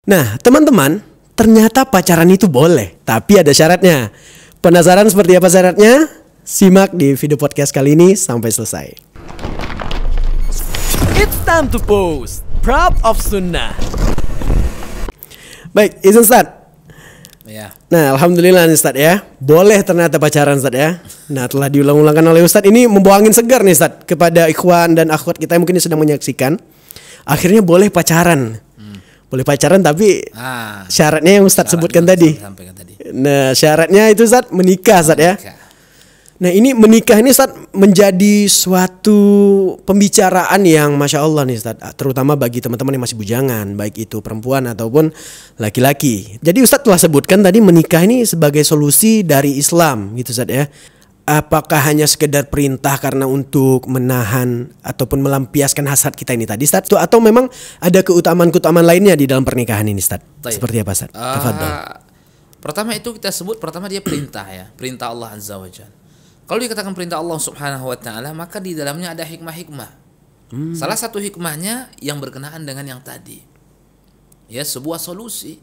Nah, teman-teman, ternyata pacaran itu boleh, tapi ada syaratnya. Penasaran seperti apa syaratnya? Simak di video podcast kali ini sampai selesai. It's time to post. Proud of Sunnah. Baik, izin Ustaz. Ya. Nah, alhamdulillah nih Ustaz ya. Boleh ternyata pacaran Ustaz ya. Nah, telah diulang-ulangkan oleh Ustaz, ini membawa angin segar nih Ustaz kepada ikhwan dan akhwat kita yang mungkin sedang menyaksikan. Akhirnya boleh pacaran. Boleh pacaran tapi syaratnya yang Ustaz sebutkan tadi. Nah, syaratnya itu Ustaz menikah Ustaz ya. Nah, ini menikah ini Ustaz menjadi suatu pembicaraan yang Masya Allah nih Ustaz, terutama bagi teman-teman yang masih bujangan, baik itu perempuan ataupun laki-laki. Jadi Ustaz telah sebutkan tadi menikah ini sebagai solusi dari Islam gitu Ustaz ya. Apakah hanya sekedar perintah karena untuk menahan ataupun melampiaskan hasrat kita ini tadi Ustaz, atau memang ada keutamaan-keutamaan lainnya di dalam pernikahan ini Ustaz? Seperti apa Ustaz? Pertama itu kita sebut, pertama dia perintah ya, perintah Allah Azza wa Jalla. Kalau dikatakan perintah Allah Subhanahu wa taala, maka di dalamnya ada hikmah-hikmah. Salah satu hikmahnya yang berkenaan dengan yang tadi. Ya, sebuah solusi.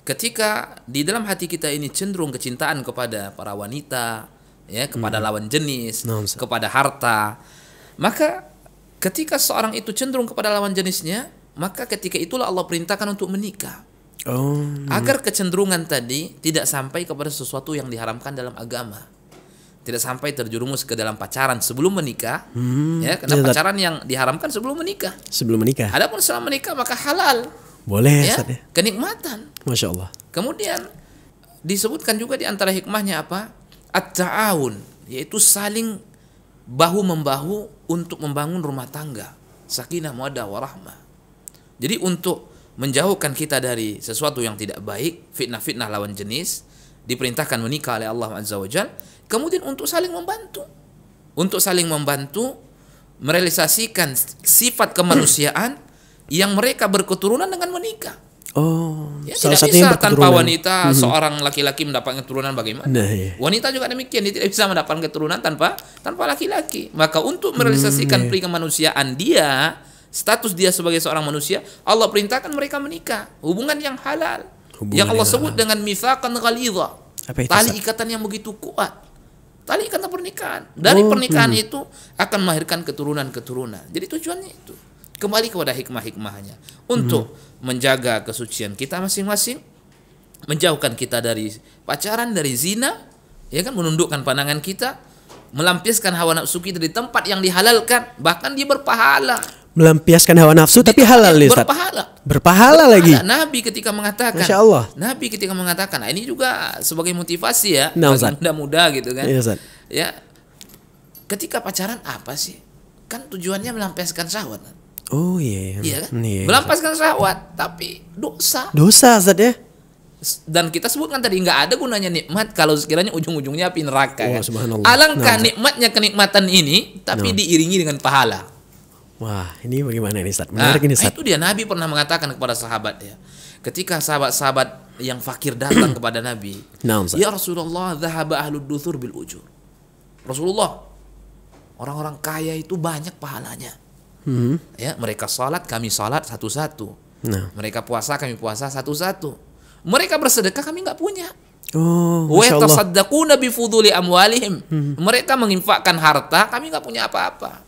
Ketika di dalam hati kita ini cenderung kecintaan kepada para wanita, ya, kepada lawan jenis, kepada harta, maka ketika seorang itu cenderung kepada lawan jenisnya, maka ketika itulah Allah perintahkan untuk menikah. Agar kecenderungan tadi tidak sampai kepada sesuatu yang diharamkan dalam agama. Tidak sampai terjerumus ke dalam pacaran sebelum menikah, ya, karena pacaran yang diharamkan sebelum menikah. Sebelum menikah. Adapun setelah menikah maka halal. Boleh, ya, kenikmatan. Masya Allah. Kemudian disebutkan juga di antara hikmahnya apa? At-ta'awun, yaitu saling bahu membahu untuk membangun rumah tangga. Sakinah, mawaddah, warahmah. Jadi untuk menjauhkan kita dari sesuatu yang tidak baik, fitnah-fitnah lawan jenis, diperintahkan menikah oleh Allah Azza wa Jalla. Kemudian untuk saling membantu. Untuk saling membantu merealisasikan sifat kemanusiaan yang mereka berketurunan dengan menikah. Ya, tidak bisa tanpa wanita seorang laki-laki mendapatkan keturunan bagaimana? Wanita juga demikian, dia tidak bisa mendapatkan keturunan tanpa laki-laki. Maka untuk merealisasikan peri kemanusiaan dia, status dia sebagai seorang manusia, Allah perintahkan mereka menikah, hubungan yang halal. Yang Allah sebut dengan mitsaqan ghalidha. Tali ikatan yang begitu kuat. Tali ikatan pernikahan. Dari pernikahan itu akan melahirkan keturunan-keturunan. Jadi tujuannya itu. Kembali kepada hikmah-hikmahnya. Untuk menjaga kesucian kita masing-masing. Menjauhkan kita dari pacaran, dari zina. Ya kan, menundukkan pandangan kita. Melampiaskan hawa nafsu kita di tempat yang dihalalkan. Bahkan dia berpahala. Melampiaskan hawa nafsu tapi halal nih Ustaz. Berpahala lagi. Nabi ketika mengatakan, Masya Allah. Nabi ketika mengatakan, nah ini juga sebagai motivasi ya, bagi muda-muda gitu kan. Ya, ketika pacaran apa sih? Kan tujuannya melampiaskan syahwat. Oh iya. Iya kan? Melampiaskan syahwat, tapi dosa. Dosa Ustaz ya. Dan kita sebutkan tadi nggak ada gunanya nikmat kalau sekiranya ujung-ujungnya api neraka. Alangkah nikmatnya kenikmatan ini, tapi diiringi dengan pahala. Wah, ini bagaimana ini Ustaz? Menarik ini Ustaz. Itu dia, Nabi pernah mengatakan kepada sahabat ya. Ketika sahabat-sahabat yang fakir datang kepada Nabi, ya Rasulullah, dhahaba ahlud duthur bil ujur. Rasulullah, orang-orang kaya itu banyak pahalanya. Ya, mereka salat, kami salat satu-satu. Mereka puasa, kami puasa satu-satu. Mereka bersedekah, kami nggak punya. Wa yatasaddaquna bi fuduli amwalihim. Mereka menginfakkan harta, kami nggak punya apa-apa.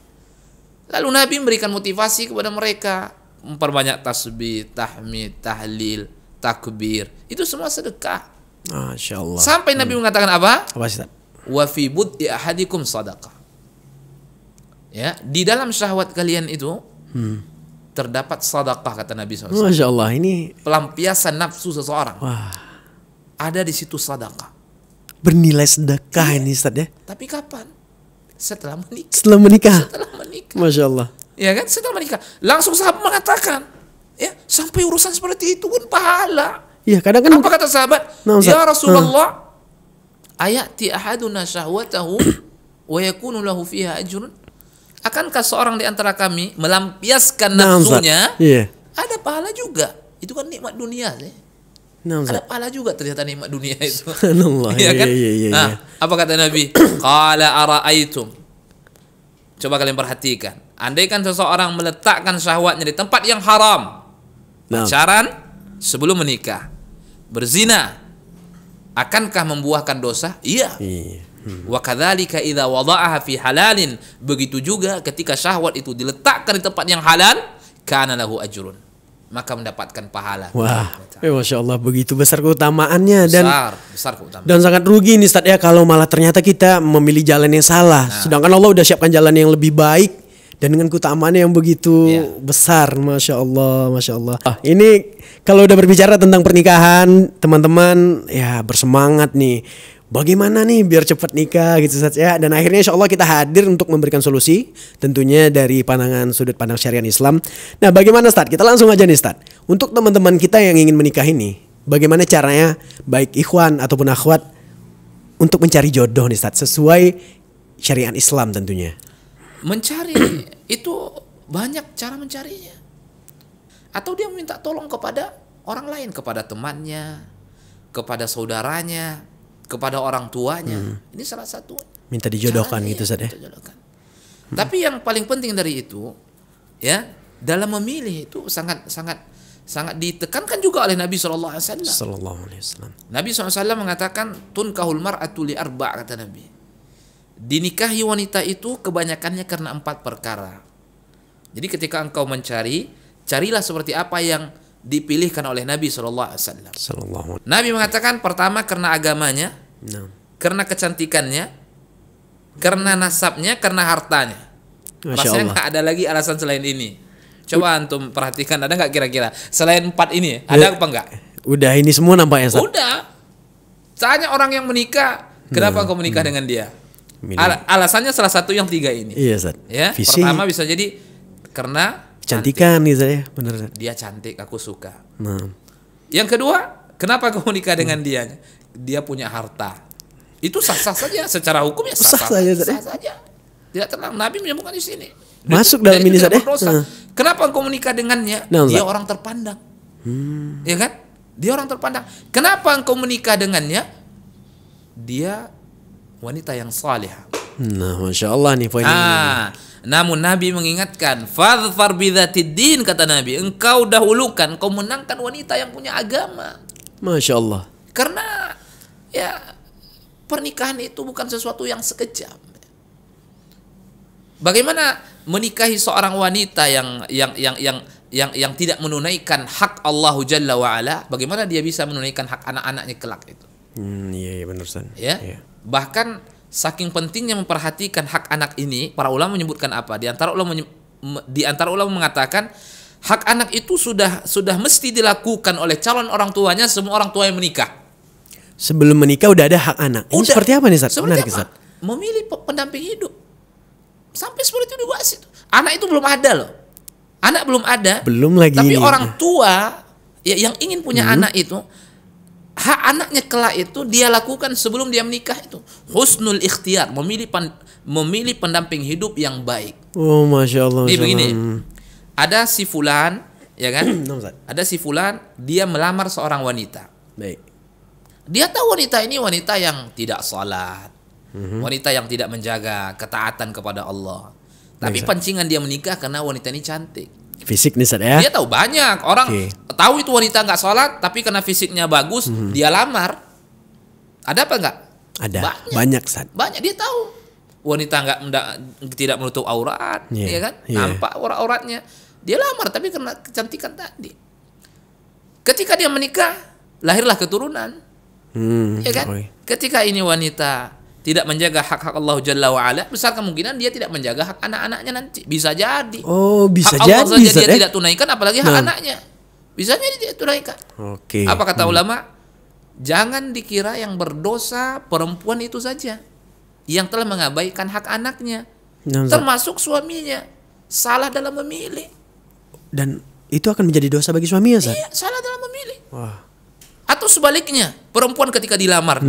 Lalu Nabi memberikan motivasi kepada mereka, memperbanyak tasbih, tahmid, tahlil, takbir. Itu semua sedekah. Masya Allah. Sampai Nabi mengatakan apa? Apa Ustaz? Wa fi bud'i ahadikum sadaqah. Ya, di dalam syahwat kalian itu terdapat sedekah, kata Nabi SAW. Masya Allah, ini pelampiasan nafsu seseorang. Wah. Ada di situ sedekah. Bernilai sedekah ini Ustaz ya. Tapi kapan? Setelah menikah. Setelah menikah. Setelah menikah. Masya Allah. Ya kan, setelah menikah. Langsung sahabat mengatakan, ya, sampai urusan seperti itu pun pahala. Iya, kadang kan. Apa kata sahabat? Ya Rasulullah, ayati ahaduna syahwatahu wa yakunu lahu fiha ajrun. Akankah seorang di antara kami melampiaskan nafsunya? Ada pahala juga. Itu kan nikmat dunia sih. Ada pahala juga ternyata nikmat dunia itu. Ya kan? Apa kata Nabi? Qala ara'aitum. Coba kalian perhatikan. Andaikan seseorang meletakkan syahwatnya di tempat yang haram, pacaran, sebelum menikah berzina akankah membuahkan dosa? Iya. Iya. Wa kadzalika idza wada'aha fi halalin, begitu juga ketika syahwat itu diletakkan di tempat yang halal, kana lahu ajrun, maka mendapatkan pahala. Wah, Masya Allah, begitu besar keutamaannya dan besar keutamaan. dan sangat rugi nih Ustaz ya kalau malah ternyata kita memilih jalan yang salah. Sedangkan Allah udah siapkan jalan yang lebih baik dan dengan keutamaannya yang begitu besar. Masya Allah, Masya Allah. Ini kalau udah berbicara tentang pernikahan, teman-teman ya bersemangat nih. Bagaimana nih biar cepat nikah gitu Ustaz ya. Dan akhirnya insya Allah kita hadir untuk memberikan solusi, tentunya dari pandangan sudut pandang syariat Islam. Nah bagaimana Ustaz? Kita langsung aja nih Ustaz. Untuk teman-teman kita yang ingin menikah ini, bagaimana caranya baik ikhwan ataupun akhwat untuk mencari jodoh nih Ustaz, sesuai syariat Islam tentunya. Mencari itu banyak cara mencarinya. Atau dia minta tolong kepada orang lain, kepada temannya, kepada saudaranya, kepada orang tuanya. Ini salah satu. Minta dijodohkan gitu Ustaz ya. Tapi yang paling penting dari itu, ya, dalam memilih itu sangat ditekankan juga oleh Nabi SAW. Nabi SAW mengatakan tunkahul mar'atu li arba', kata Nabi. Dinikahi wanita itu kebanyakannya karena 4 perkara. Jadi ketika engkau mencari, carilah seperti apa yang dipilihkan oleh Nabi SAW. Nabi mengatakan pertama karena agamanya, karena kecantikannya, karena nasabnya, karena hartanya. Rasanya nggak ada lagi alasan selain ini. Coba antum perhatikan, ada nggak kira-kira selain 4 ini? Ada apa enggak? Udah ini semua nampaknya Ustaz. Udah. Tanya orang yang menikah, kenapa engkau menikah dengan dia? Alasannya salah satu yang 3 ini. Iya Ustaz. Ya, Fisik. pertama bisa jadi karena Cantikan gitu ya, benar. Dia cantik, aku suka. Nah. Yang kedua, kenapa kamu nikah dengan dia? Dia punya harta. Itu sah-sah saja secara hukum ya sah saja. Tidak terlarang. Nabi menyebutkan di sini. Masuk dalam ini saja. Kenapa engkau menikah dengannya? Dia orang terpandang. Ya kan? Dia orang terpandang. Kenapa engkau menikah dengannya? Dia wanita yang salihah. Nah, Masya Allah nih poinnya. Namun Nabi mengingatkan, fadhfar bidzatid din, kata Nabi, engkau dahulukan, kau menangkan wanita yang punya agama. Masya Allah. Karena ya pernikahan itu bukan sesuatu yang sekejap. Bagaimana menikahi seorang wanita yang tidak menunaikan hak Allah Jalla wa Ala? Bagaimana dia bisa menunaikan hak anak-anaknya kelak itu? Iya benar Ustaz. Ya. Bahkan saking pentingnya memperhatikan hak anak ini, para ulama menyebutkan apa? Di antara ulama mengatakan hak anak itu sudah mesti dilakukan oleh calon orang tuanya, semua orang tua yang menikah. Sebelum menikah udah ada hak anak. Ini seperti apa nih Ustaz? Seperti apa? Memilih pendamping hidup. Sampai seperti itu dibahas itu. Anak itu belum ada loh. Anak belum ada. Belum lagi. Tapi orang tua yang ingin punya anak itu, hak anaknya kelak itu dia lakukan sebelum dia menikah itu. Husnul ikhtiyar, memilih pendamping hidup yang baik. Oh, Masya Allah. Ini begini. Ada si fulan, ya kan? Ada si fulan, dia melamar seorang wanita. Baik. Dia tahu wanita ini wanita yang tidak salat, wanita yang tidak menjaga ketaatan kepada Allah. Tapi pancingan dia menikah karena wanita ini cantik. Fisik nih Ustaz ya. Dia tahu banyak orang tahu itu wanita nggak sholat, tapi karena fisiknya bagus dia lamar. Ada apa enggak? Ada. Banyak Ustaz. Banyak, dia tahu wanita tidak menutup aurat, ya kan? Nampak auratnya. Dia lamar tapi karena kecantikan tadi. Ketika dia menikah, lahirlah keturunan. Ya kan? Ketika ini wanita tidak menjaga hak-hak Allah Jalla wa'ala, besar kemungkinan dia tidak menjaga hak anak-anaknya nanti. Bisa jadi. Oh, bisa hak jadi. Allah saja dia tidak tunaikan, apalagi hak anaknya. Bisa jadi dia tunaikan. Apa kata ulama? Jangan dikira yang berdosa perempuan itu saja yang telah mengabaikan hak anaknya. Termasuk suaminya. Salah dalam memilih. Dan itu akan menjadi dosa bagi suaminya, Ustaz? Iya, salah dalam memilih. Atau sebaliknya, perempuan ketika dilamar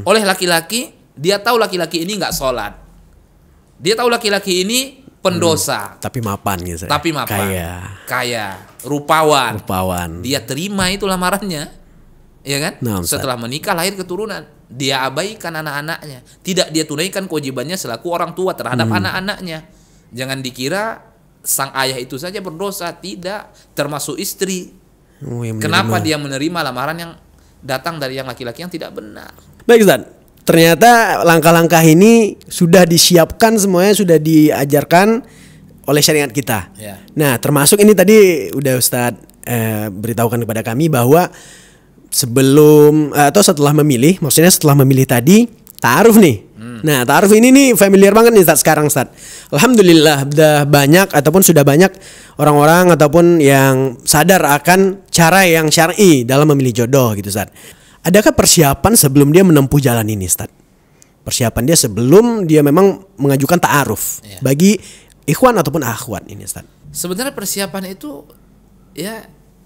oleh laki-laki, dia tahu laki-laki ini nggak sholat, dia tahu laki-laki ini pendosa, tapi mapan gitu. Tapi mapan, kaya, rupawan. Dia terima itu lamarannya, ya kan? Setelah menikah lahir keturunan, dia abaikan anak-anaknya, tidak dia tunaikan kewajibannya selaku orang tua terhadap anak-anaknya. Jangan dikira sang ayah itu saja berdosa, tidak, termasuk istri. Oh, yang Kenapa menerima. dia menerima lamaran yang datang dari yang laki-laki yang tidak benar? Baik Ustaz, ternyata langkah-langkah ini sudah disiapkan semuanya, sudah diajarkan oleh syariat kita. Ya. Nah, termasuk ini tadi udah Ustaz beritahukan kepada kami bahwa sebelum atau setelah memilih, maksudnya setelah memilih tadi ta'aruf nih. Nah, ta'aruf ini nih familiar banget nih Ustaz sekarang Ustaz. Alhamdulillah sudah banyak ataupun sudah banyak orang-orang ataupun yang sadar akan cara yang syar'i dalam memilih jodoh gitu Ustaz. Adakah persiapan sebelum dia menempuh jalan ini Ustaz? Persiapan dia sebelum dia memang mengajukan ta'aruf bagi ikhwan ataupun akhwat ini Ustaz. Sebenarnya persiapan itu ya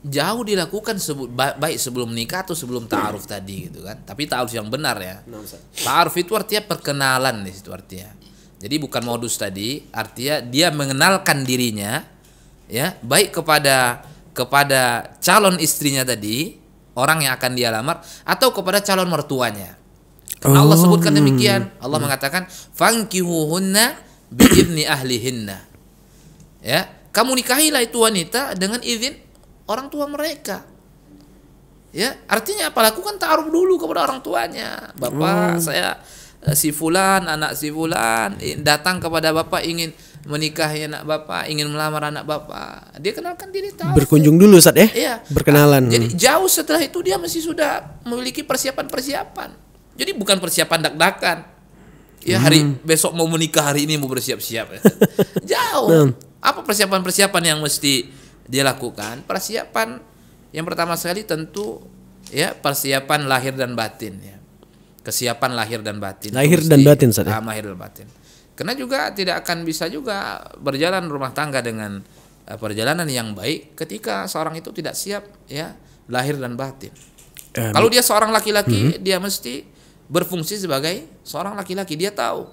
jauh dilakukan baik sebelum nikah atau sebelum ta'aruf tadi gitu kan. Tapi ta'aruf yang benar ya. Ta'aruf itu artinya perkenalan di situ artinya. Jadi bukan modus tadi, artinya dia mengenalkan dirinya ya, baik kepada calon istrinya tadi, orang yang akan dia lamar, atau kepada calon mertuanya. Karena Allah sebutkan demikian. Allah mengatakan fankihuhunna biidzni ahlihinna. Ya, kamu nikahilah itu wanita dengan izin orang tua mereka. Ya, artinya apa? Lakukan ta'aruf dulu kepada orang tuanya. Bapak, saya si fulan, anak si fulan datang kepada bapak ingin menikahi anak bapak, ingin melamar anak bapak. Dia kenalkan diri, ta'aruf. Berkunjung dulu Ustaz ya? Iya. Berkenalan. Jadi jauh setelah itu dia mesti sudah memiliki persiapan-persiapan. Jadi bukan persiapan dak-dakan. Ya hari besok mau menikah, hari ini mau bersiap-siap. Jauh. Apa persiapan-persiapan yang mesti dia lakukan? Persiapan yang pertama sekali tentu ya persiapan lahir dan batin ya. Kesiapan lahir dan batin. Lahir dan batin Ustaz ya? Lahir dan batin. Karena juga tidak akan bisa juga berjalan rumah tangga dengan perjalanan yang baik ketika seorang itu tidak siap ya lahir dan batin. Kalau dia seorang laki-laki, dia mesti berfungsi sebagai seorang laki-laki. Dia tahu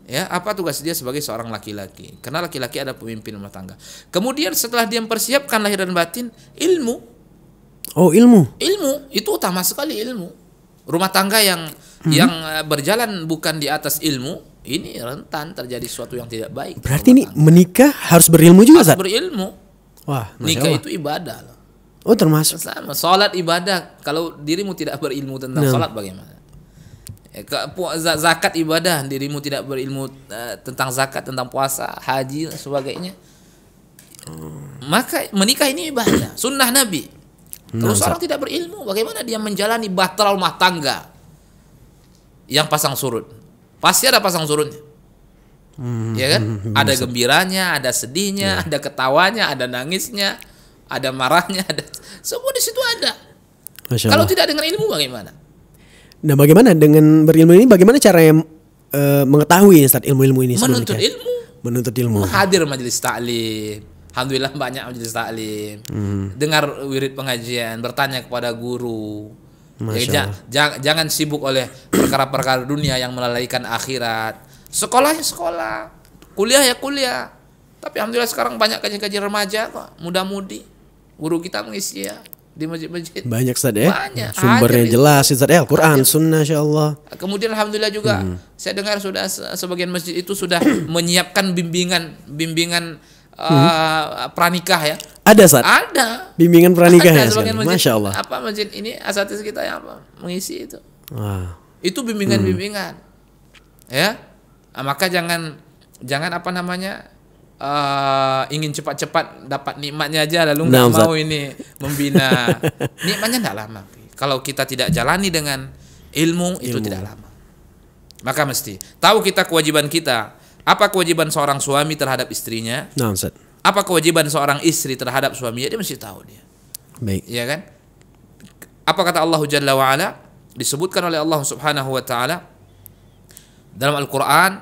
ya apa tugas dia sebagai seorang laki-laki. Karena laki-laki ada pemimpin rumah tangga. Kemudian setelah dia mempersiapkan lahir dan batin, ilmu. Oh, ilmu. Ilmu itu utama sekali, ilmu. Rumah tangga yang berjalan bukan di atas ilmu, ini rentan terjadi sesuatu yang tidak baik. Berarti ini menikah harus berilmu juga harus Ustaz? berilmu. Wah, Masya Nikah Allah. itu ibadah loh. Oh, termasuk. Sama, salat ibadah. Kalau dirimu tidak berilmu tentang salat bagaimana? Zakat ibadah, dirimu tidak berilmu tentang zakat, tentang puasa, haji dan sebagainya. Maka menikah ini ibadah, sunnah Nabi. Kalau seorang tidak berilmu, bagaimana dia menjalani bahtera rumah tangga yang pasang surut? Pasti ada pasang surutnya. Ya kan? Ada gembiranya, ada sedihnya, ada ketawanya, ada nangisnya, ada marahnya, ada semua di situ ada. Masya Kalau Allah. tidak dengan ilmu bagaimana? Nah, bagaimana dengan berilmu ini? Bagaimana caranya mengetahui Ustaz ilmu-ilmu ini? sebelum Menuntut nikah? ilmu. Menuntut ilmu. Hadir majelis taklim. Alhamdulillah banyak majelis taklim. Dengar wirid pengajian, bertanya kepada guru. Jangan sibuk oleh perkara-perkara dunia yang melalaikan akhirat. Sekolah ya sekolah, kuliah ya kuliah. Tapi alhamdulillah sekarang banyak kajian-kajian remaja kok, muda-mudi. Guru kita mengisi ya di masjid-masjid. Banyak Ustaz ya? Banyak. Sumbernya Hadir jelas Ustaz ya, Al-Quran, Sunnah, Insya Allah. Kemudian alhamdulillah juga saya dengar sudah sebagian masjid itu sudah menyiapkan bimbingan pranikah ya. Ada Ustaz? Ada. Bimbingan pranikah ya? Sebagian Sekali. masjid. Masya Allah. Apa masjid ini asatidz kita yang apa mengisi itu. Wah. Itu bimbingan-bimbingan. Ya. Maka jangan apa namanya ingin cepat-cepat dapat nikmatnya aja lalu nggak mau ini membina. Nikmatnya tidak lama. Kalau kita tidak jalani dengan ilmu itu tidak lama. Maka mesti tahu kita kewajiban kita. Apa kewajiban seorang suami terhadap istrinya? Nah, Ustaz. Apa kewajiban seorang istri terhadap suaminya? Dia mesti tahu dia. Baik. Ya kan? Apa kata Allah Jalla wa Ala? Disebutkan oleh Allah Subhanahu wa taala dalam Al-Qur'an,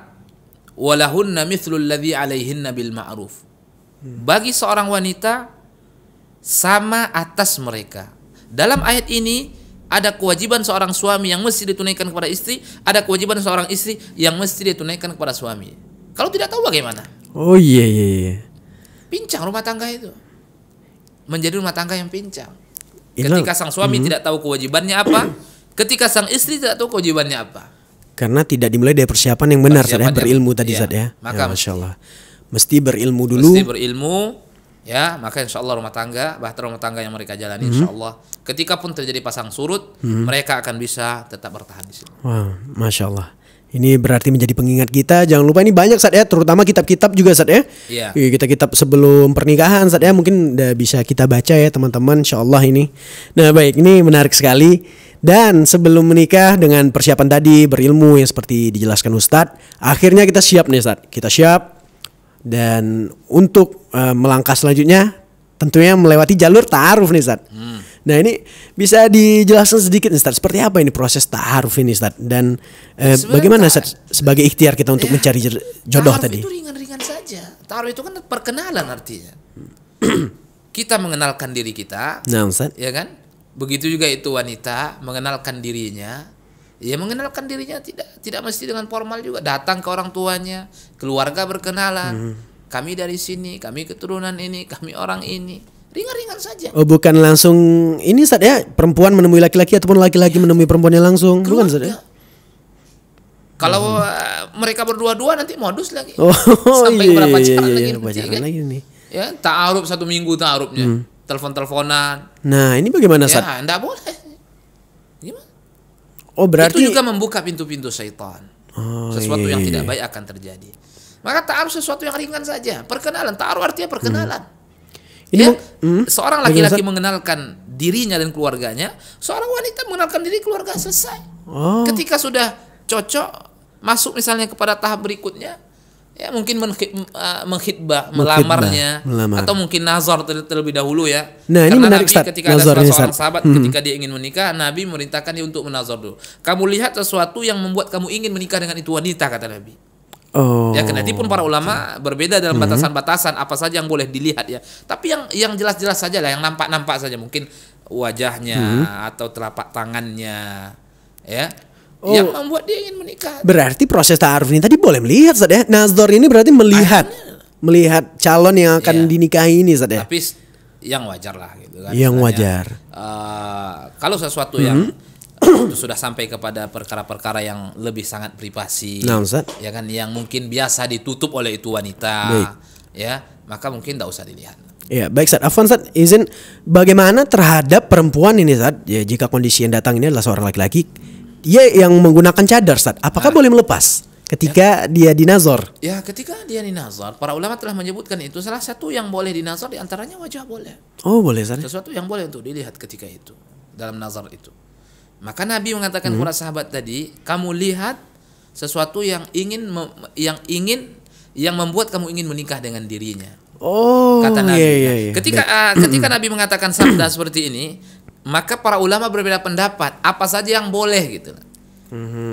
"Walahunna mithlul ladzi 'alaihinna bil ma'ruf." Bagi seorang wanita sama atas mereka. Dalam ayat ini ada kewajiban seorang suami yang mesti ditunaikan kepada istri, ada kewajiban seorang istri yang mesti ditunaikan kepada suami. Kalau tidak tahu bagaimana? Oh iya. Pincang rumah tangga itu. Menjadi rumah tangga yang pincang. Inilah, Ketika sang suami tidak tahu kewajibannya apa, ketika sang istri tidak tahu kewajibannya apa. karena tidak dimulai dari persiapan yang benar Ustaz ya, Persiapan yang- berilmu tadi iya. Ustaz ya. Maka Ya, Masya Allah. Mesti berilmu dulu. Mesti berilmu, Ya, maka insya Allah bahtera rumah tangga yang mereka jalani, insya Allah, ketika pun terjadi pasang surut, mereka akan bisa tetap bertahan di sini. Wah, masya Allah. Ini berarti menjadi pengingat kita. Jangan lupa ini banyak Ustadz ya, terutama kitab-kitab juga Ustadz ya. Iya. Kitab-kitab sebelum pernikahan Ustadz ya, mungkin udah bisa kita baca ya teman-teman, insya Allah ini. Nah baik, ini menarik sekali. Dan sebelum menikah dengan persiapan tadi berilmu yang seperti dijelaskan Ustadz, akhirnya kita siap nih Ustadz. Kita siap. Dan untuk melangkah selanjutnya tentunya melewati jalur ta'aruf nih Ustaz. Nah ini bisa dijelaskan sedikit nih Ustaz, seperti apa ini proses ta'aruf ini Ustaz, dan bagaimana Ustaz sebagai ikhtiar kita untuk mencari jodoh tadi. Ta'aruf itu ringan-ringan saja. Ta'aruf itu kan perkenalan artinya. Kita mengenalkan diri kita, nah Ustaz, ya kan? Begitu juga itu wanita mengenalkan dirinya. Ya, mengenalkan dirinya tidak mesti dengan formal juga, datang ke orang tuanya, keluarga berkenalan. Kami dari sini, kami keturunan ini, kami orang ini. Ringan-ringan saja. Oh, bukan langsung ini Ustaz ya, perempuan menemui laki-laki ataupun laki-laki menemui perempuannya langsung. Bukan Ustaz ya? Kalau mereka berdua-dua nanti modus lagi. Oh, sampai kepada pacaran lagi. Pacaran lagi nih. Ya, ta'aruf 1 minggu ta'arufnya. Telepon-teleponan. Nah, ini bagaimana Ustaz? Ya, enggak boleh. Gimana? Oh, berarti itu juga membuka pintu-pintu syaitan. Sesuatu yang tidak baik akan terjadi. Maka ta'aruf sesuatu yang ringan saja. Perkenalan, ta'aruf artinya perkenalan. Ini seorang laki-laki mengenalkan dirinya dan keluarganya, seorang wanita mengenalkan diri keluarga, selesai. Ketika sudah cocok, masuk misalnya kepada tahap berikutnya, ya mungkin menghitbah, melamarnya, atau mungkin nazar terlebih dahulu ya. Nah, ini karena menarik, Nabi ketika ada seorang sahabat ketika dia ingin menikah, Nabi merintahkan dia untuk menazar dulu. Kamu lihat sesuatu yang membuat kamu ingin menikah dengan itu wanita, kata Nabi. Ya, kendati pun para ulama berbeda dalam batasan-batasan apa saja yang boleh dilihat ya. Tapi yang jelas-jelas saja lah, yang nampak-nampak saja, mungkin wajahnya atau telapak tangannya, ya. Yang membuat dia ingin menikah. Berarti proses ta'aruf ini tadi boleh melihat Ustaz ya. Nazar ini berarti melihat calon yang akan dinikahi ini Ustaz ya. Tapi yang wajar lah gitu kan. Yang wajar. Kalau sesuatu yang itu sudah sampai kepada perkara-perkara yang lebih sangat privasi, nah, Ustaz, ya kan, yang mungkin biasa ditutup oleh itu wanita, ya, maka mungkin tidak usah dilihat. Ya, baik Ustaz. Afwan Ustaz, izin bagaimana terhadap perempuan ini Ustaz? Ya, jika kondisi yang datang ini adalah seorang laki-laki, dia yang menggunakan cadar Ustaz, apakah boleh melepas ketika dia dinazar? Ya, ketika dia dinazar, para ulama telah menyebutkan itu salah satu yang boleh dinazar, diantaranya wajah boleh. Oh, boleh Ustaz. Sesuatu yang boleh untuk dilihat ketika itu, dalam nazar itu. Maka Nabi mengatakan kepada sahabat tadi, kamu lihat sesuatu yang membuat kamu ingin menikah dengan dirinya. Oh, kata Nabi. Iya. Ketika Nabi mengatakan sabda seperti ini, maka para ulama berbeda pendapat apa saja yang boleh gitu.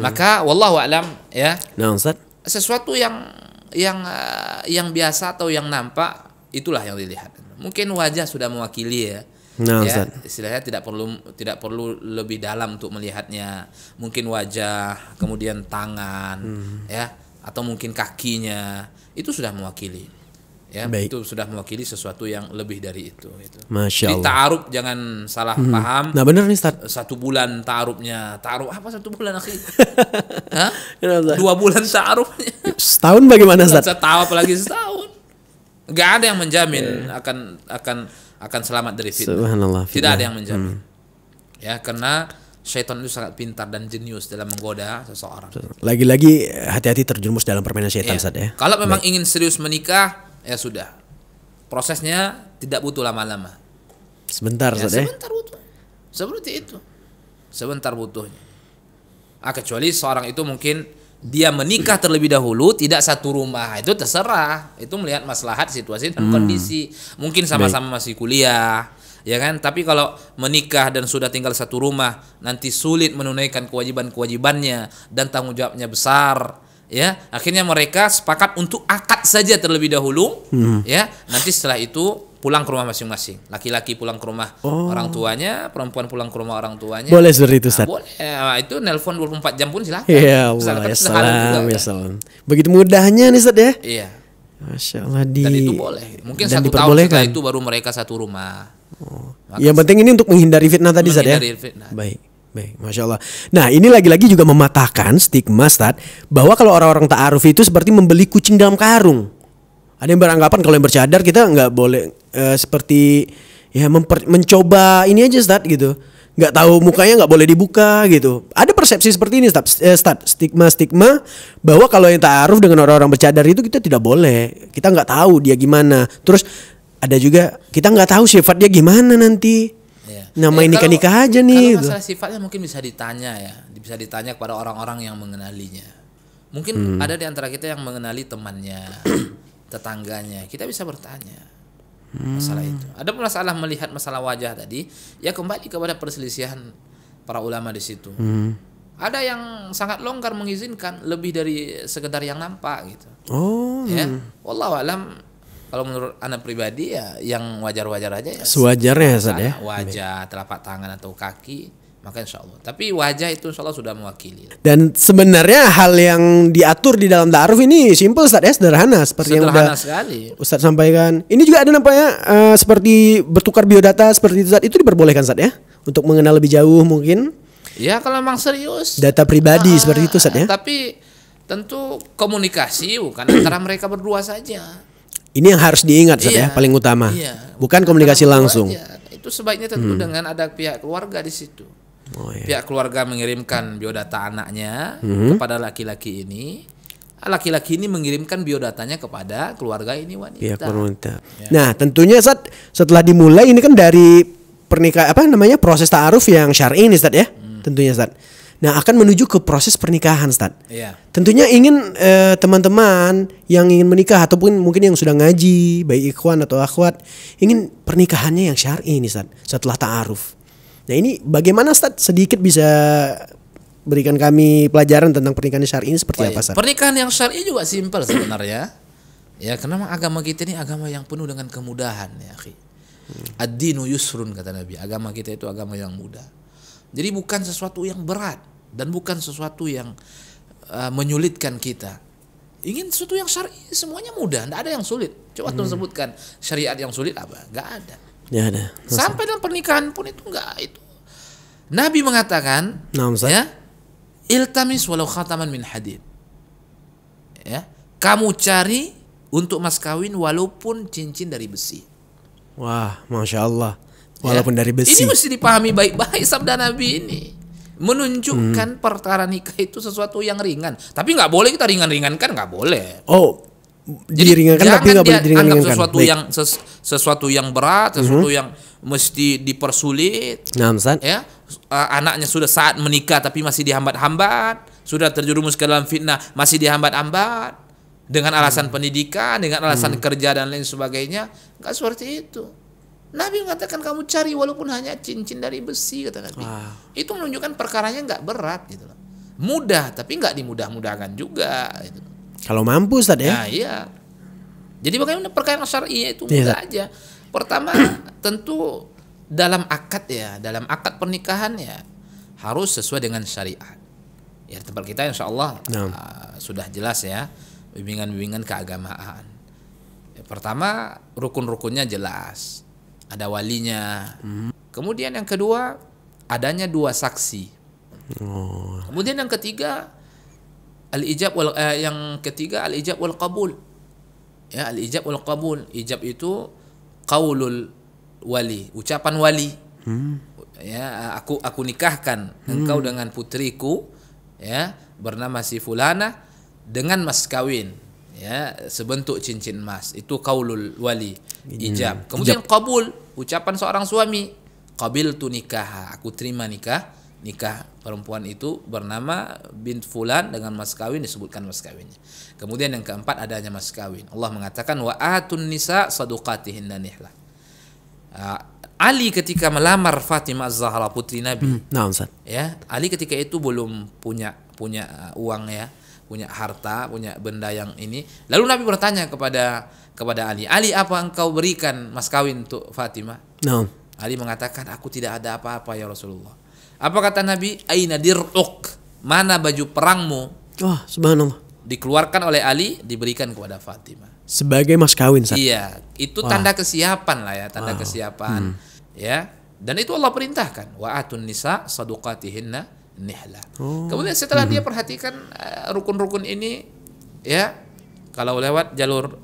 Maka wallahu a'lam ya. Nah, Ustaz, sesuatu yang biasa atau yang nampak itulah yang dilihat. Mungkin wajah sudah mewakili ya. Nah, ya, istilahnya tidak perlu lebih dalam untuk melihatnya. Mungkin wajah, kemudian tangan, ya, atau mungkin kakinya, itu sudah mewakili. Ya, itu sudah mewakili sesuatu yang lebih dari itu. Masya Allah. Di ta'aruf jangan salah paham. Nah, benar nih Ustaz. 1 bulan ta'arufnya. Ta'aruf apa 1 bulan akhir? Hah? 2 bulan ta'arufnya. Setahun bagaimana Ustaz? Setahun, apalagi setahun. Gak ada yang menjamin akan selamat dari fitnah. Subhanallah, tidak ada yang menjamin. Ya, karena syaitan itu sangat pintar dan jenius dalam menggoda seseorang. Lagi-lagi hati-hati terjerumus dalam permainan syaitan Ustaz ya. Kalau memang ingin serius menikah, ya sudah. Prosesnya tidak butuh lama-lama. Sebentar Ustaz ya. Sebentar butuh. Seperti itu. Sebentar butuhnya. Kecuali seorang itu mungkin dia menikah terlebih dahulu, tidak satu rumah, itu terserah. Itu melihat maslahat, situasi dan kondisi. Mungkin sama-sama masih kuliah, ya kan? Tapi kalau menikah dan sudah tinggal satu rumah, nanti sulit menunaikan kewajiban-kewajibannya dan tanggung jawabnya besar, ya. Akhirnya mereka sepakat untuk akad saja terlebih dahulu, ya. Nanti setelah itu pulang ke rumah masing-masing. Laki-laki pulang ke rumah orang tuanya, perempuan pulang ke rumah orang tuanya. Boleh seperti itu, Ustaz? Boleh. Itu nelpon 24 jam pun silakan. Ya Allah, ya salam. Begitu mudahnya nih, Ustaz ya? Iya. Masya Allah. Dan itu boleh. Mungkin 1 tahun setelah itu baru mereka satu rumah. Yang penting ini untuk menghindari fitnah tadi, Ustaz ya? Baik. Masya Allah. Nah, ini lagi-lagi juga mematahkan stigma, Ustaz, bahwa kalau orang-orang ta'aruf itu seperti membeli kucing dalam karung. Ada yang beranggapan kalau yang bercadar kita nggak boleh seperti ya mencoba ini aja Ustaz gitu. Nggak tahu mukanya nggak boleh dibuka gitu. Ada persepsi seperti ini Ustaz, stigma bahwa kalau yang ta'aruf dengan orang-orang bercadar itu kita tidak boleh. Kita nggak tahu dia gimana. Terus ada juga kita nggak tahu sifat dia gimana nanti. Ya. Namanya nikah-nikah aja nih. Kalau masalah sifatnya mungkin bisa ditanya ya, bisa ditanya kepada orang-orang yang mengenalinya. Mungkin ada di antara kita yang mengenali temannya, tetangganya. Kita bisa bertanya masalah itu. Ada masalah melihat masalah wajah tadi, ya kembali kepada perselisihan para ulama di situ. Ada yang sangat longgar mengizinkan lebih dari sekedar yang nampak gitu. Oh. Ya, wallahu alam. Kalau menurut anak pribadi ya yang wajar-wajar aja ya. Sewajarnya Ustaz ya. Wajah, telapak tangan atau kaki, maka insya Allah. Tapi wajah itu insya Allah sudah mewakili. Dan sebenarnya hal yang diatur di dalam ta'aruf ini simple Ustaz ya, sederhana seperti yang udah sekali Ustaz sampaikan. Ini juga ada nampaknya seperti bertukar biodata seperti itu Ustaz. Itu diperbolehkan Ustaz ya untuk mengenal lebih jauh mungkin. Ya kalau memang serius. Data pribadi seperti itu Ustaz ya. Tapi tentu komunikasi bukan antara mereka berdua saja. Ini yang harus diingat Ustaz ya, paling utama. Bukan komunikasi langsung. Itu sebaiknya tentu dengan ada pihak keluarga di situ. Pihak keluarga mengirimkan biodata anaknya kepada laki-laki ini. Laki-laki ini mengirimkan biodatanya kepada keluarga ini wanita. Pihak wanita. Ya. Nah, tentunya Ustaz setelah dimulai ini kan dari proses ta'aruf yang syar'i ini Ustaz ya. Tentunya Ustaz. Nah, akan menuju ke proses pernikahan Ustaz. Iya. Tentunya ingin teman-teman yang ingin menikah ataupun mungkin yang sudah ngaji, baik ikhwan atau akhwat, ingin pernikahannya yang syar'i ini Ustaz, setelah ta'aruf. Nah, ini bagaimana Ustaz sedikit bisa berikan kami pelajaran tentang pernikahan syar'i ini seperti apa Ustaz? Pernikahan yang syar'i juga simpel sebenarnya. Ya, karena agama kita ini agama yang penuh dengan kemudahan ya, akhi. Ad-dinu yusrun kata Nabi. Agama kita itu agama yang mudah. Jadi bukan sesuatu yang berat dan bukan sesuatu yang menyulitkan kita. Ingin sesuatu yang syar'i semuanya mudah, tidak ada yang sulit. Coba tuh sebutkan syariat yang sulit apa? Enggak ada. Ya ada. Sampai dalam pernikahan pun itu enggak itu. Nabi mengatakan, ya, iltamis walau khataman min hadid. Ya, kamu cari untuk mas kawin walaupun cincin dari besi. Wah, masya Allah. Walaupun dari besi. Ini mesti dipahami baik-baik sabda Nabi ini. Menunjukkan perkara nikah itu sesuatu yang ringan. Tapi nggak boleh kita ringan-ringankan, nggak boleh. Oh, diringankan tapi nggak boleh diringankan. Sesuatu yang berat, sesuatu yang mesti dipersulit. Nah, Ustaz. Ya, anaknya sudah saat menikah tapi masih dihambat-hambat, sudah terjerumus ke dalam fitnah masih dihambat-hambat dengan alasan pendidikan, dengan alasan kerja dan lain sebagainya. Nggak seperti itu. Nabi mengatakan kamu cari walaupun hanya cincin dari besi kata Nabi. Itu menunjukkan perkaranya nggak berat gitu loh. Mudah tapi nggak dimudah-mudahkan juga gitu. Kalau mampu Ustaz ya. Nah, iya. Jadi bagaimana perkara syar'i itu mudah aja. Pertama tentu dalam akad ya, dalam akad pernikahan ya harus sesuai dengan syariat. Ya tempat kita insyaallah sudah jelas ya bimbingan-bimbingan keagamaan. Ya, pertama rukun-rukunnya jelas. Ada walinya. Kemudian yang kedua adanya 2 saksi. Kemudian yang ketiga al-ijab wal qabul. Ya, al-ijab wal qabul. Ijab itu qaulul wali, ucapan wali. Ya, aku nikahkan engkau dengan putriku ya bernama si fulana dengan mas kawin. Ya, sebentuk cincin emas. Itu qaulul wali, ijab. Kemudian qabul, ucapan seorang suami, qabiltu nikah, aku terima nikah perempuan itu bernama bint fulan dengan mas kawin, disebutkan mas kawinnya. Kemudian yang keempat adanya mas kawin. Allah mengatakan wa atun nisa saduqatihinna nihlah. Ali ketika melamar Fatimah Az-Zahra putri Nabi. Ya, Ali ketika itu belum punya uang ya, punya harta, punya benda yang ini. Lalu Nabi bertanya kepada Ali, Ali apa engkau berikan mas kawin untuk Fatimah? Ali mengatakan aku tidak ada apa-apa ya Rasulullah. Apa kata Nabi? Aina dir'uk, mana baju perangmu? Wah, subhanallah. Dikeluarkan oleh Ali, diberikan kepada Fatimah. Sebagai mas kawin. Iya, itu tanda kesiapan lah ya, tanda kesiapan. Ya, dan itu Allah perintahkan. Wa atun nisa saduqatihinna nihla. Kemudian setelah dia perhatikan rukun-rukun ini, ya, kalau lewat jalur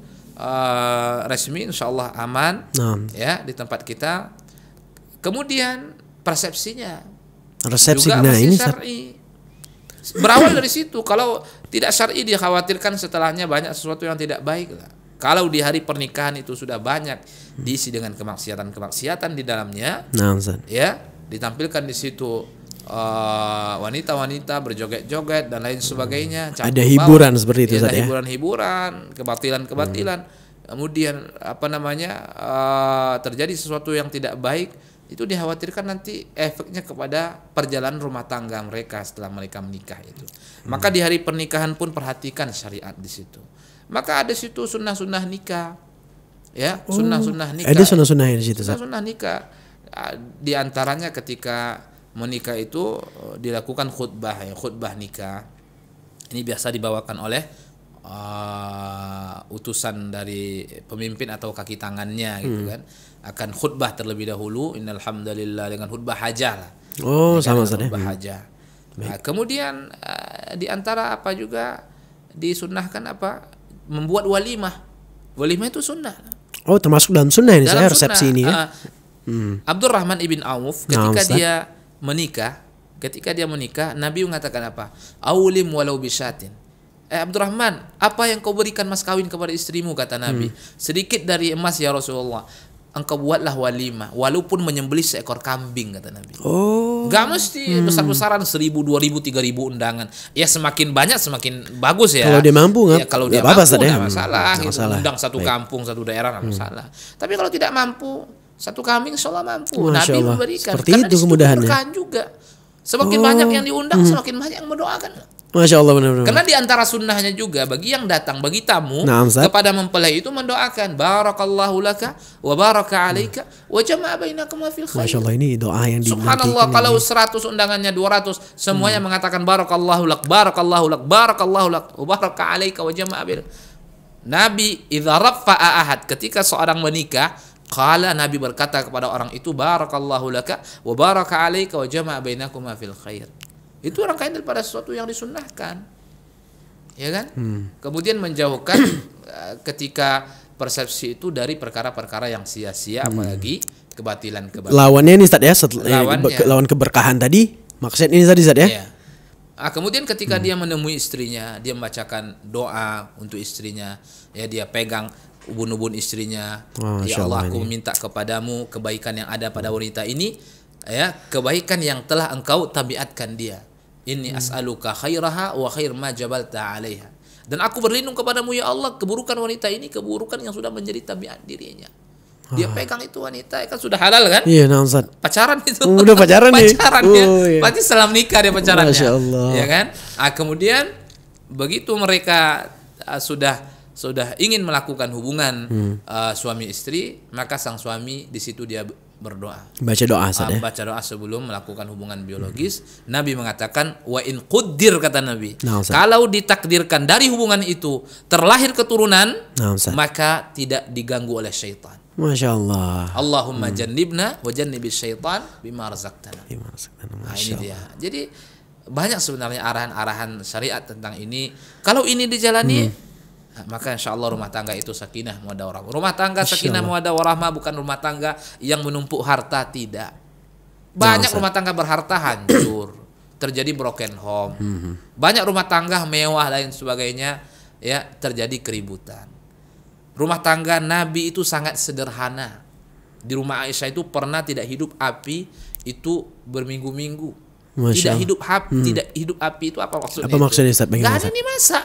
resmi insyaallah aman ya di tempat kita. Kemudian persepsinya resepsi juga nah masih ini syar'i. Berawal dari situ. Kalau tidak syar'i dikhawatirkan setelahnya banyak sesuatu yang tidak baik lah. Kalau di hari pernikahan itu sudah banyak diisi dengan kemaksiatan di dalamnya, ya ditampilkan di situ wanita-wanita berjoget-joget dan lain sebagainya. Ada hiburan seperti itu, ada hiburan-hiburan, kebatilan-kebatilan. Kemudian terjadi sesuatu yang tidak baik, itu dikhawatirkan nanti efeknya kepada perjalanan rumah tangga mereka setelah mereka menikah itu. Maka di hari pernikahan pun perhatikan syariat di situ. Maka ada situ sunnah-sunnah nikah, ya sunnah-sunnah nikah. Ada sunnah-sunnah di situ. Sunnah nikah. Di antaranya ketika menikah itu dilakukan khutbah, ya khutbah nikah. Ini biasa dibawakan oleh utusan dari pemimpin atau kaki tangannya gitu kan. Akan khutbah terlebih dahulu. Innal hamdalillah dengan khutbah hajah lah. Oh, sama saja. Khutbah hajah. Nah, kemudian di antara apa juga disunnahkan apa? Membuat walimah. Walimah itu sunnah. Oh, termasuk dalam sunnah ini saya resepsi ini ya. Abdurrahman ibn Auf ketika dia menikah, Nabi mengatakan apa? Aulim walau bisyatin. Abdurrahman, apa yang kau berikan mas kawin kepada istrimu, kata Nabi? Sedikit dari emas ya Rasulullah. Engkau buatlah walimah, walaupun menyembelih seekor kambing, kata Nabi. Oh, gak mesti besar-besaran 1.000, 2.000, 3.000 undangan. Ya semakin banyak semakin bagus ya. Kalau dia mampu, kalau dia mampu nggak masalah. Undang satu kampung, satu daerah nggak masalah. Tapi kalau tidak mampu, satu kambing insyaallah mampu. Nabi memberikan. Seperti karena itu kemudahannya. Berkah juga. Semakin banyak yang diundang, semakin banyak yang mendoakan. Masya Allah, benar-benar. Karena di antara sunnahnya juga bagi yang datang, bagi tamu kepada mempelai itu mendoakan barakallahu laka wa baraka alaika wa jama'a bainakuma fil khair. Masya Allah, ini doa yang subhanallah, kalau 100 undangannya 200 semuanya mengatakan barakallahu lak, barakallahu lak, barakallahu lak wa baraka alaika wa jama'a bain. Nabi idza rafa'a ahad, ketika seorang menikah, qala, Nabi berkata kepada orang itu barakallahu laka wa baraka alaika wa jama'a bainakuma fil khair. Itu rangkaian daripada sesuatu yang disunnahkan, ya kan? Kemudian menjauhkan ketika persepsi itu dari perkara-perkara yang sia-sia, apalagi kebatilan-kebatilan. Lawannya ini Ustaz ya, lawan keberkahan tadi, maksudnya ini tadi Ustaz ya. Iya. Kemudian ketika dia menemui istrinya, dia membacakan doa untuk istrinya, ya dia pegang ubun-ubun istrinya. Ya Allah, aku meminta kepadamu kebaikan yang ada pada wanita ini, ya kebaikan yang telah engkau tabiatkan dia. Inni as'aluka khairaha wa khair ma jabalta 'alaiha. Dan aku berlindung kepadamu ya Allah keburukan wanita ini, keburukan yang sudah menjadi tabiat dirinya. Dia pegang itu wanita, kan sudah halal kan? Iya, Ustaz. Pacaran itu. Udah pacaran nih. Pacaran ya. Berarti setelah menikah dia pacarannya. Masya Allah. Ya kan? Kemudian begitu mereka sudah ingin melakukan hubungan suami istri, maka sang suami di situ dia berdoa. Baca doa saja. Baca doa sebelum melakukan hubungan biologis. Nabi mengatakan wa in quddir, kata Nabi. Kalau ditakdirkan dari hubungan itu terlahir keturunan, maka tidak diganggu oleh syaitan. Masya Allah. Allahumma jannibna wa jannibis syaitan bima razaqtana. Nah, ini dia. Jadi banyak sebenarnya arahan-arahan syariat tentang ini. Kalau ini dijalani, maka insya Allah rumah tangga itu sakinah mawaddah warahmah. Rumah tangga sakinah mawaddah warahmah bukan rumah tangga yang menumpuk harta, tidak. Banyak rumah tangga berharta hancur, terjadi broken home. Banyak rumah tangga mewah lain sebagainya, ya terjadi keributan. Rumah tangga Nabi itu sangat sederhana. Di rumah Aisyah itu pernah tidak hidup api itu berminggu-minggu. Tidak hidup api itu apa maksudnya? Apa maksudnya Ustaz? Gak ada dimasak.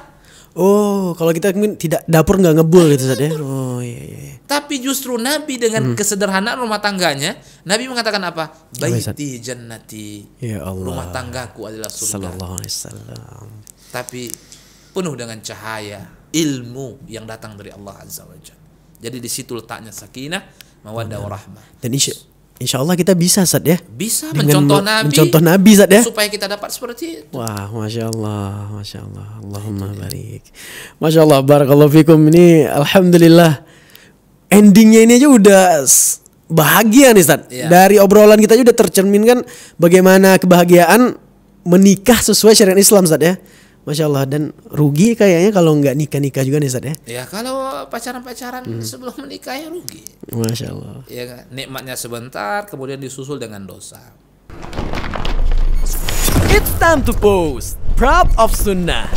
Oh, kalau kita mungkin tidak dapur nggak ngebul gitu Ustaz ya. Oh iya. Tapi justru Nabi dengan kesederhanaan rumah tangganya, Nabi mengatakan apa? Baiti jannati. Ya Allah. Rumah tanggaku adalah surga. Sallallahu alaihi wasallam. Tapi penuh dengan cahaya, ilmu yang datang dari Allah Azza wa Jalla. Jadi di situ letaknya sakinah, mawaddah warahmah. Dan Insya Allah kita bisa Ustaz ya. Bisa mencontoh Nabi Ustaz ya. Supaya kita dapat seperti itu. Wah, Masya Allah, Masya Allah. Allahumma barik. Masya Allah, barakallahu fikum. Ini Alhamdulillah endingnya ini aja udah bahagia nih Ustaz. Ya. Dari obrolan kita udah tercerminkan bagaimana kebahagiaan menikah sesuai syariat Islam Ustaz ya. Masya Allah, dan rugi kayaknya kalau nggak nikah juga nih Ustaz ya. Ya kalau pacaran sebelum menikah ya rugi. Masya Allah. Ya kan? Nikmatnya sebentar kemudian disusul dengan dosa. It's time to post Proud of Sunnah.